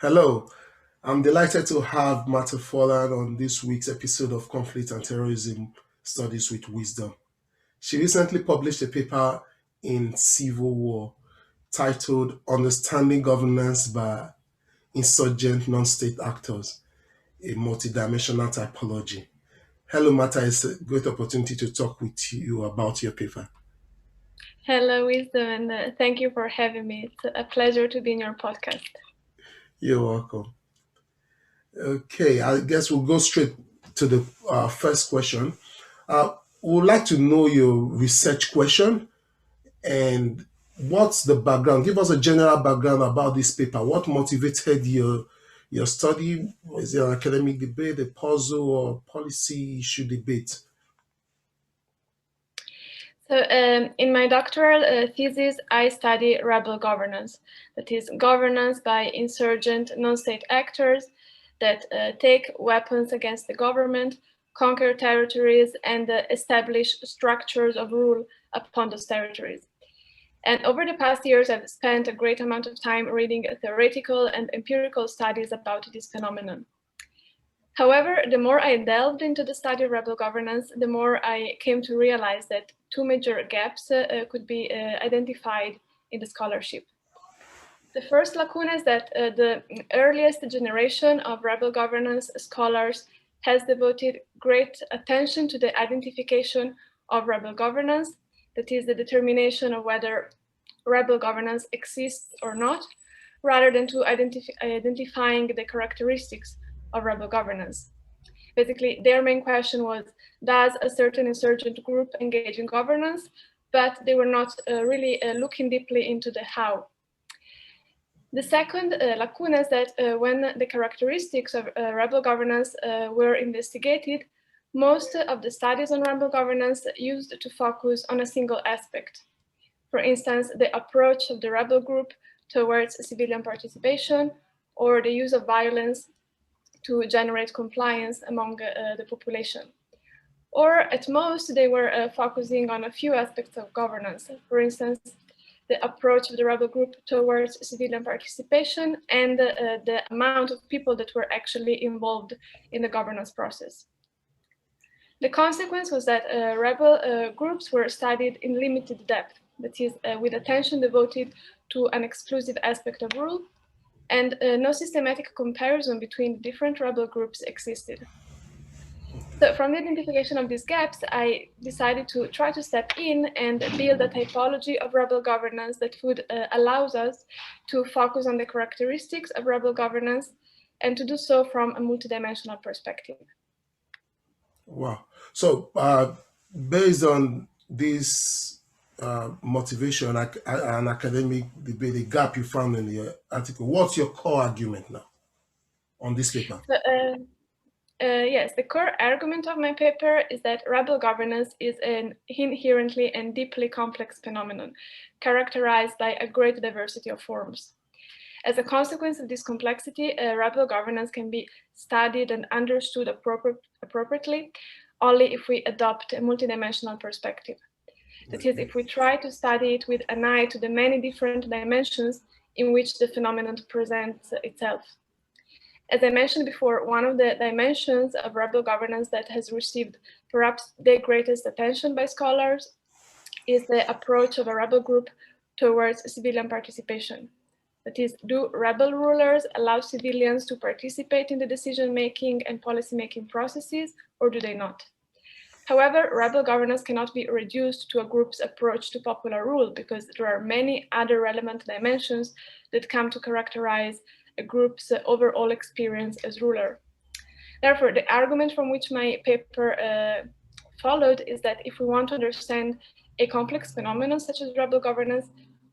Hello, I'm delighted to have Marta Furlan on this week's episode of Conflict and Terrorism Studies with Wisdom. She recently published a paper in Civil War titled Understanding Governance by Insurgent Non-State Actors, a Multi-Dimensional Typology. Hello, Marta. It's a great opportunity to talk with you about your paper. Hello, Wisdom, and thank you for having me. It's a pleasure to be in your podcast. You're welcome. Okay, I guess we'll go straight to the first question. We would like to know your research question and what's the background. Give us a general background about this paper. What motivated your study? Was it an academic debate, a puzzle, or policy issue debate? So, in my doctoral thesis, I study rebel governance. That is, governance by insurgent non-state actors that take weapons against the government, conquer territories, and establish structures of rule upon those territories. And over the past years, I've spent a great amount of time reading theoretical and empirical studies about this phenomenon. However, the more I delved into the study of rebel governance, the more I came to realize that two major gaps could be identified in the scholarship. The first lacuna is that the earliest generation of rebel governance scholars has devoted great attention to the identification of rebel governance, that is, the determination of whether rebel governance exists or not, rather than to identifying the characteristics of rebel governance. Basically, their main question was, does a certain insurgent group engage in governance? But they were not really looking deeply into the how. The second lacuna is that when the characteristics of rebel governance were investigated, most of the studies on rebel governance used to focus on a single aspect. For instance, the approach of the rebel group towards civilian participation, or the use of violence to generate compliance among the population. Or at most, they were focusing on a few aspects of governance. For instance, the approach of the rebel group towards civilian participation and the amount of people that were actually involved in the governance process. The consequence was that rebel groups were studied in limited depth, that is, with attention devoted to an exclusive aspect of rule, and no systematic comparison between different rebel groups existed. So from the identification of these gaps, I decided to try to step in and build a typology of rebel governance that would allow us to focus on the characteristics of rebel governance and to do so from a multidimensional perspective. Wow. So, based on this motivation, an academic debate, the gap you found in the article, what's your core argument now on this paper? Yes, the core argument of my paper is that rebel governance is an inherently and deeply complex phenomenon, characterized by a great diversity of forms. As a consequence of this complexity, rebel governance can be studied and understood appropriately only if we adopt a multidimensional perspective. That is, if we try to study it with an eye to the many different dimensions in which the phenomenon presents itself. As I mentioned before, one of the dimensions of rebel governance that has received perhaps the greatest attention by scholars is the approach of a rebel group towards civilian participation. That is, do rebel rulers allow civilians to participate in the decision-making and policy-making processes, or do they not? However, rebel governance cannot be reduced to a group's approach to popular rule because there are many other relevant dimensions that come to characterize a group's overall experience as ruler. Therefore, the argument from which my paper followed is that if we want to understand a complex phenomenon such as rebel governance,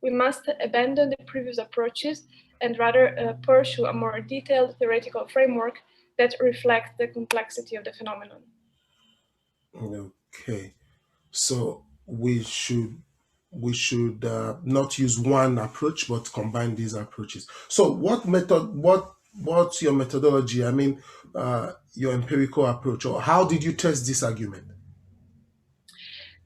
we must abandon the previous approaches and rather pursue a more detailed theoretical framework that reflects the complexity of the phenomenon. Okay, so we should not use one approach but combine these approaches. So, what's your methodology? I mean, your empirical approach, or how did you test this argument?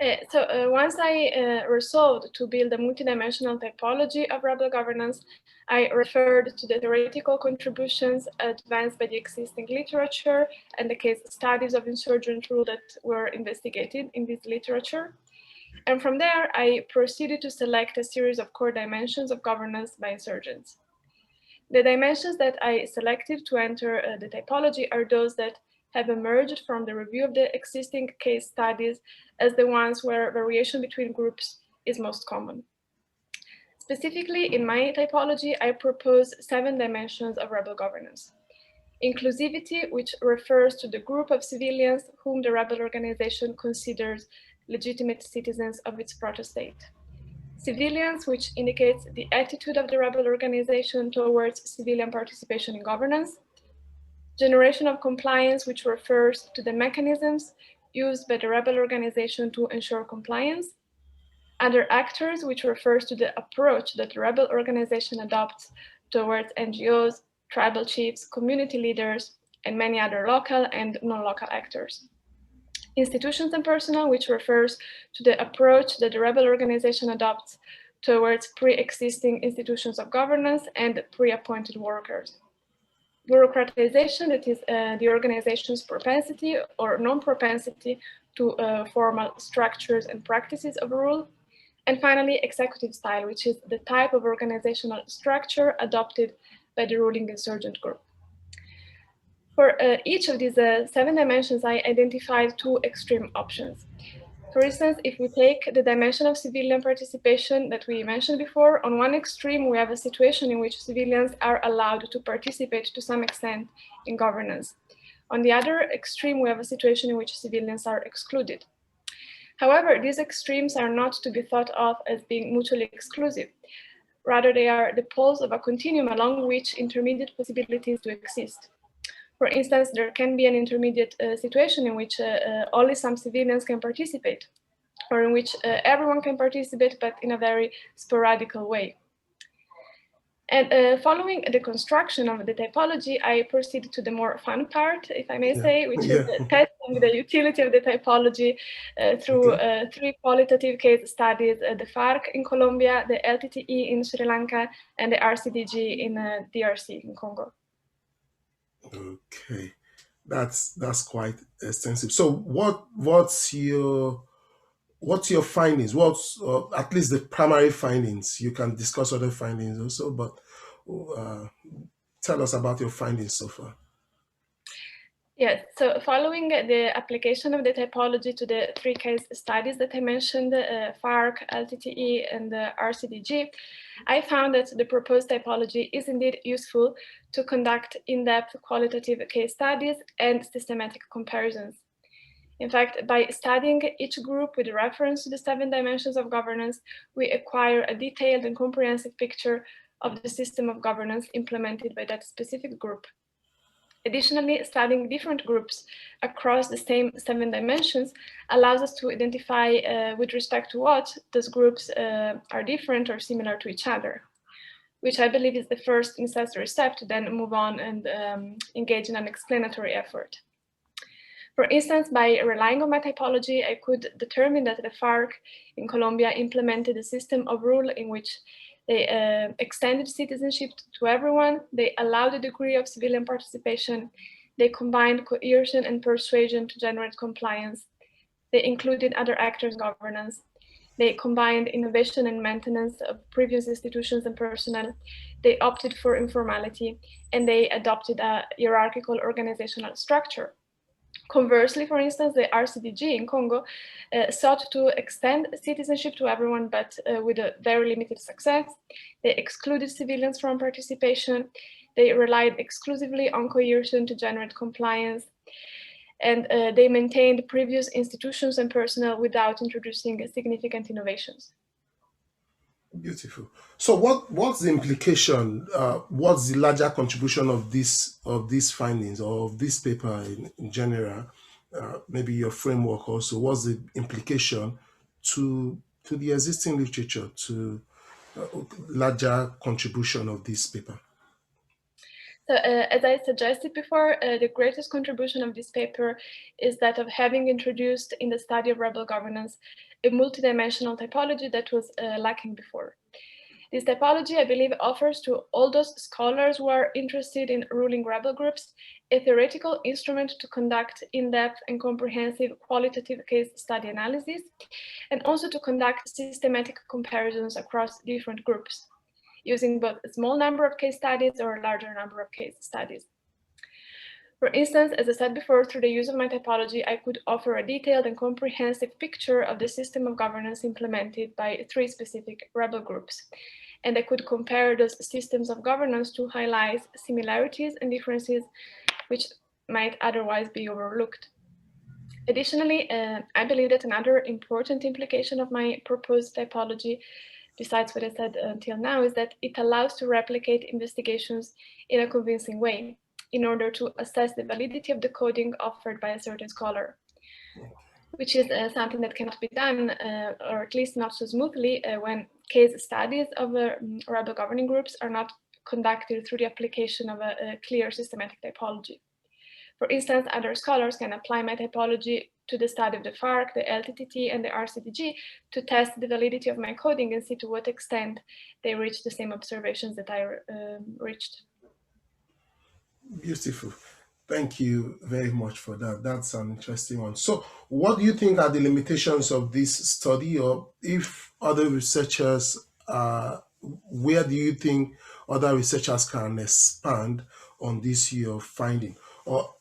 Once I resolved to build a multidimensional typology of rebel governance, I referred to the theoretical contributions advanced by the existing literature and the case studies of insurgent rule that were investigated in this literature. And from there, I proceeded to select a series of core dimensions of governance by insurgents. The dimensions that I selected to enter the typology are those that have emerged from the review of the existing case studies as the ones where variation between groups is most common. Specifically, in my typology, I propose 7 dimensions of rebel governance. Inclusivity, which refers to the group of civilians whom the rebel organization considers legitimate citizens of its proto-state. Civilians, which indicates the attitude of the rebel organization towards civilian participation in governance. Generation of compliance, which refers to the mechanisms used by the rebel organization to ensure compliance. Other actors, which refers to the approach that the rebel organization adopts towards NGOs, tribal chiefs, community leaders, and many other local and non-local actors. Institutions and personnel, which refers to the approach that the rebel organization adopts towards pre-existing institutions of governance and pre-appointed workers. Bureaucratization, that is the organization's propensity or non-propensity to formal structures and practices of rule. And finally, executive style, which is the type of organizational structure adopted by the ruling insurgent group. For each of these 7 dimensions, I identified 2 extreme options. For instance, if we take the dimension of civilian participation that we mentioned before, on one extreme, we have a situation in which civilians are allowed to participate to some extent in governance. On the other extreme, we have a situation in which civilians are excluded. However, these extremes are not to be thought of as being mutually exclusive. Rather, they are the poles of a continuum along which intermediate possibilities do exist. For instance, there can be an intermediate situation in which only some civilians can participate, or in which everyone can participate, but in a very sporadic way. And following the construction of the typology, I proceeded to the more fun part, if I may say, which is testing the utility of the typology through 3 qualitative case studies, the FARC in Colombia, the LTTE in Sri Lanka, and the RCDG in DRC in Congo. Okay, that's quite extensive. So what's your findings? What's at least the primary findings? You can discuss other findings also, but tell us about your findings so far. Yes, so following the application of the typology to the 3 case studies that I mentioned, FARC, LTTE, and the RCDG, I found that the proposed typology is indeed useful to conduct in-depth qualitative case studies and systematic comparisons. In fact, by studying each group with reference to the 7 dimensions of governance, we acquire a detailed and comprehensive picture of the system of governance implemented by that specific group. Additionally, studying different groups across the same 7 dimensions allows us to identify with respect to what those groups are different or similar to each other, which I believe is the first necessary step to then move on and engage in an explanatory effort. For instance, by relying on my typology, I could determine that the FARC in Colombia implemented a system of rule in which they extended citizenship to everyone, they allowed a degree of civilian participation, they combined coercion and persuasion to generate compliance, they included other actors in governance, they combined innovation and maintenance of previous institutions and personnel, they opted for informality, and they adopted a hierarchical organizational structure. Conversely, for instance, the RCDG in Congo sought to extend citizenship to everyone, but with a very limited success. They excluded civilians from participation. They relied exclusively on coercion to generate compliance. And they maintained previous institutions and personnel without introducing significant innovations. Beautiful. So what's the implication? What's the larger contribution of these findings or of this paper in general? Maybe your framework also. What's the implication to the existing literature, to larger contribution of this paper? So, as I suggested before, the greatest contribution of this paper is that of having introduced in the study of rebel governance a multi-dimensional typology that was lacking before. This typology, I believe, offers to all those scholars who are interested in ruling rebel groups a theoretical instrument to conduct in-depth and comprehensive qualitative case study analysis, and also to conduct systematic comparisons across different groups, using both a small number of case studies or a larger number of case studies. For instance, as I said before, through the use of my typology, I could offer a detailed and comprehensive picture of the system of governance implemented by 3 specific rebel groups. And I could compare those systems of governance to highlight similarities and differences which might otherwise be overlooked. Additionally, I believe that another important implication of my proposed typology, besides what I said until now, is that it allows to replicate investigations in a convincing way in order to assess the validity of the coding offered by a certain scholar, which is something that cannot be done, or at least not so smoothly, when case studies of rebel governing groups are not conducted through the application of a clear systematic typology. For instance, other scholars can apply my typology to the study of the FARC, the LTTT, and the RCDG to test the validity of my coding and see to what extent they reach the same observations that I reached. Beautiful. Thank you very much for that. That's an interesting one. So, what do you think are the limitations of this study, or if other researchers, where do you think other researchers can expand on this your finding, or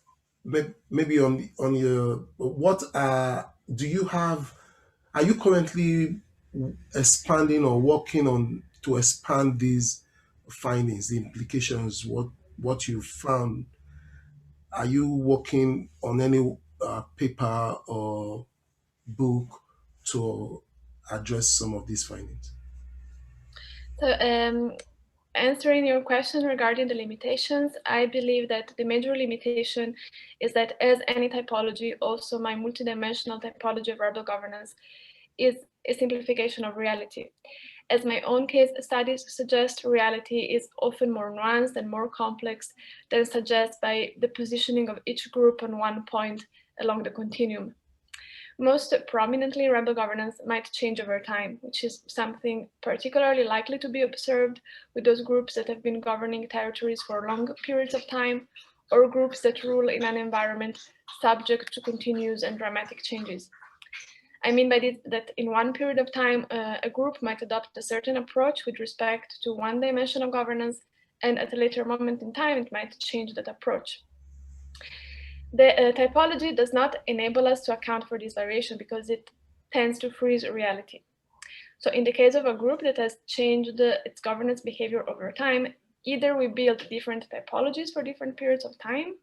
maybe on your what do you have? Are you currently expanding or working on to expand these findings, the implications, what you found? Are you working on any paper or book to address some of these findings? So, answering your question regarding the limitations, I believe that the major limitation is that, as any typology, also my multidimensional typology of rebel governance is a simplification of reality. As my own case studies suggest, reality is often more nuanced and more complex than suggested by the positioning of each group on one point along the continuum. Most prominently, rebel governance might change over time, which is something particularly likely to be observed with those groups that have been governing territories for long periods of time, or groups that rule in an environment subject to continuous and dramatic changes. I mean by this that in one period of time, a group might adopt a certain approach with respect to one dimension of governance, and at a later moment in time, it might change that approach. The typology does not enable us to account for this variation because it tends to freeze reality. So in the case of a group that has changed its governance behavior over time, either we build different typologies for different periods of time,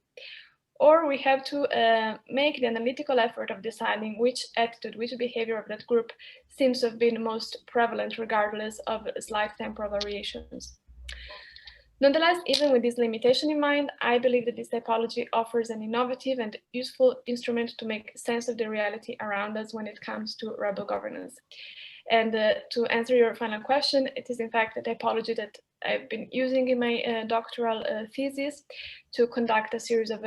or we have to make the analytical effort of deciding which attitude, which behavior of that group seems to have been most prevalent regardless of slight temporal variations. Nonetheless, even with this limitation in mind, I believe that this typology offers an innovative and useful instrument to make sense of the reality around us when it comes to rebel governance. And to answer your final question, it is in fact a typology that I've been using in my doctoral thesis to conduct a series of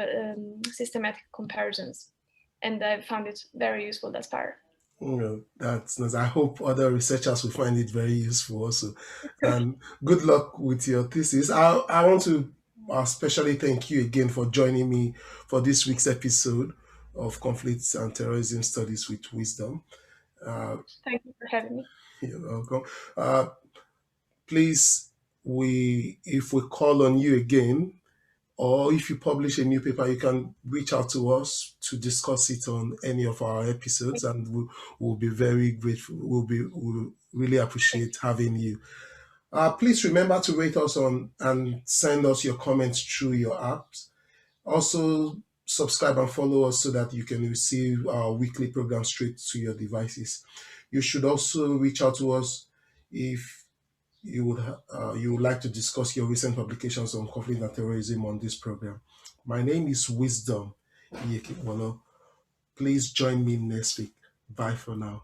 systematic comparisons. And I've found it very useful thus far. That's nice. I hope other researchers will find it very useful also. And good luck with your thesis. I want to especially thank you again for joining me for this week's episode of Conflicts and Terrorism Studies with Wisdom. Thank you for having me. You're welcome. Please, if we call on you again, or if you publish a new paper, you can reach out to us to discuss it on any of our episodes, and we'll be very grateful. We'll really appreciate having you. Please remember to rate us on and send us your comments through your apps. Also, subscribe and follow us so that you can receive our weekly program straight to your devices. You should also reach out to us if you would like to discuss your recent publications on conflict and terrorism on this program. My name is Wisdom Iyekebono. Please join me next week. Bye for now.